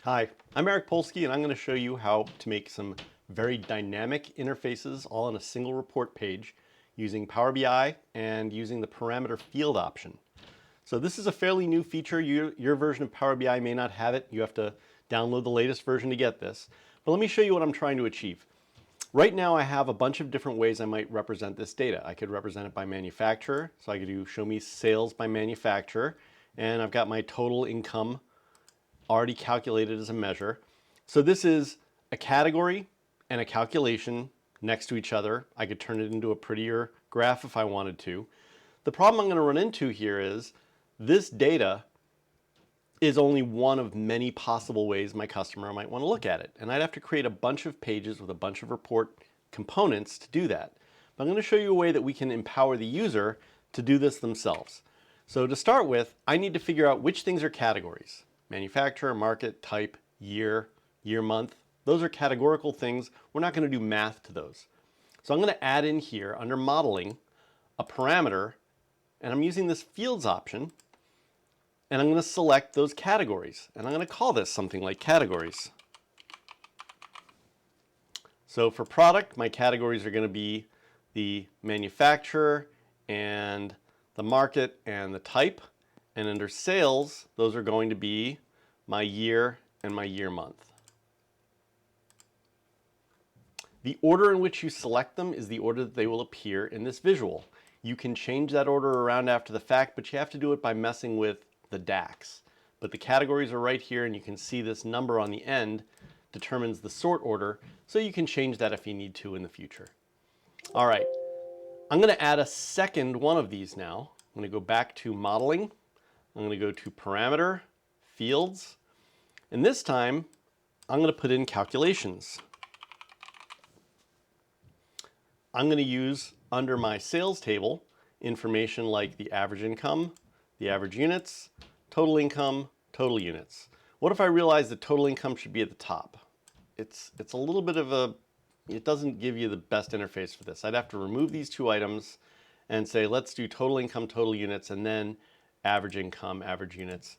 Hi, I'm Eric Polsky, and I'm going to show you how to make some very dynamic interfaces all on a single report page using Power BI and using the parameter field option. So this is a fairly new feature. Your version of Power BI may not have it. You have to download the latest version to get this. But let me show you what I'm trying to achieve. Right now I have a bunch of different ways I might represent this data. I could represent it by manufacturer, so I could do show me sales by manufacturer, and I've got my total income already calculated as a measure. So this is a category and a calculation next to each other. I could turn it into a prettier graph if I wanted to. The problem I'm going to run into here is this data is only one of many possible ways my customer might want to look at it. And I'd have to create a bunch of pages with a bunch of report components to do that. But I'm going to show you a way that we can empower the user to do this themselves. So to start with, I need to figure out which things are categories. Manufacturer, market, type, year, month. Those are categorical things. We're not going to do math to those. So I'm going to add in here under modeling a parameter, and I'm using this fields option, and I'm going to select those categories, and I'm going to call this something like categories. So for product, my categories are going to be the manufacturer and the market and the type. And under sales, those are going to be my year and my year month. The order in which you select them is the order that they will appear in this visual. You can change that order around after the fact, but you have to do it by messing with the DAX. But the categories are right here, and you can see this number on the end determines the sort order, so you can change that if you need to in the future. All right, I'm going to add a second one of these now. I'm going to go back to modeling. I'm going to go to parameter, fields, and this time I'm going to put in calculations. I'm going to use under my sales table information like the average income, the average units, total income, total units. What if I realize that total income should be at the top? It's a little bit of a, it doesn't give you the best interface for this. I'd have to remove these two items and say, let's do total income, total units, and then average income, average units.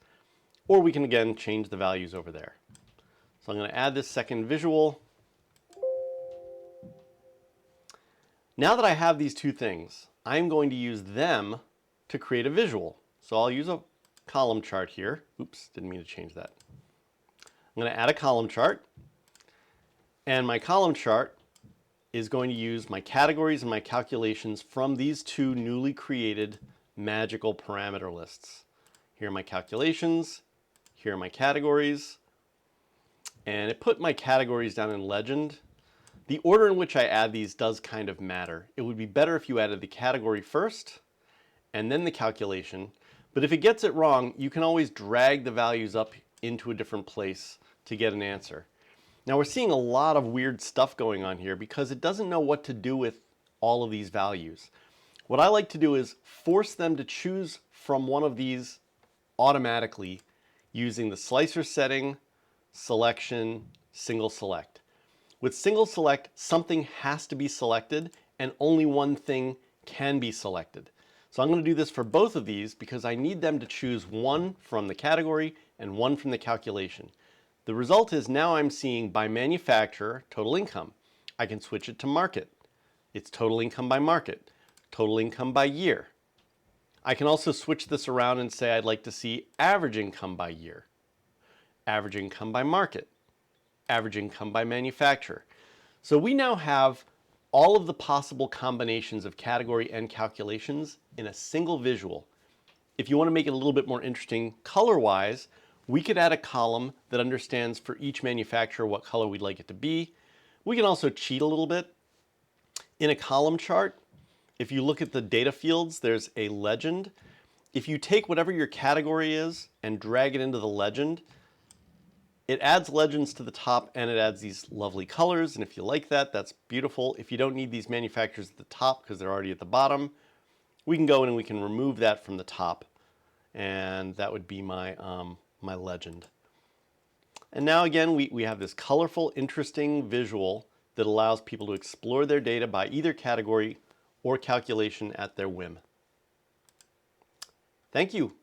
Or we can again change the values over there. So I'm going to add this second visual. Now that I have these two things, I'm going to use them to create a visual. So I'll use a column chart here. Oops, didn't mean to change that. I'm going to add a column chart. And my column chart is going to use my categories and my calculations from these two newly created magical parameter lists. Here are my calculations, here are my categories, and it put my categories down in legend. The order in which I add these does kind of matter. It would be better if you added the category first and then the calculation, but if it gets it wrong, you can always drag the values up into a different place to get an answer. Now we're seeing a lot of weird stuff going on here because it doesn't know what to do with all of these values. What I like to do is force them to choose from one of these automatically using the slicer setting, selection, single select. With single select, something has to be selected and only one thing can be selected. So I'm going to do this for both of these because I need them to choose one from the category and one from the calculation. The result is now I'm seeing by manufacturer total income. I can switch it to market. It's total income by market, total income by year. I can also switch this around and say I'd like to see average income by year, average income by market, average income by manufacturer. So we now have all of the possible combinations of category and calculations in a single visual. If you want to make it a little bit more interesting color-wise, we could add a column that understands for each manufacturer what color we'd like it to be. We can also cheat a little bit. In a column chart, if you look at the data fields, there's a legend. If you take whatever your category is and drag it into the legend, it adds legends to the top and it adds these lovely colors. And if you like that, that's beautiful. If you don't need these manufacturers at the top because they're already at the bottom, we can go in and we can remove that from the top. And that would be my, my legend. And now again, we have this colorful, interesting visual that allows people to explore their data by either category or calculation at their whim. Thank you.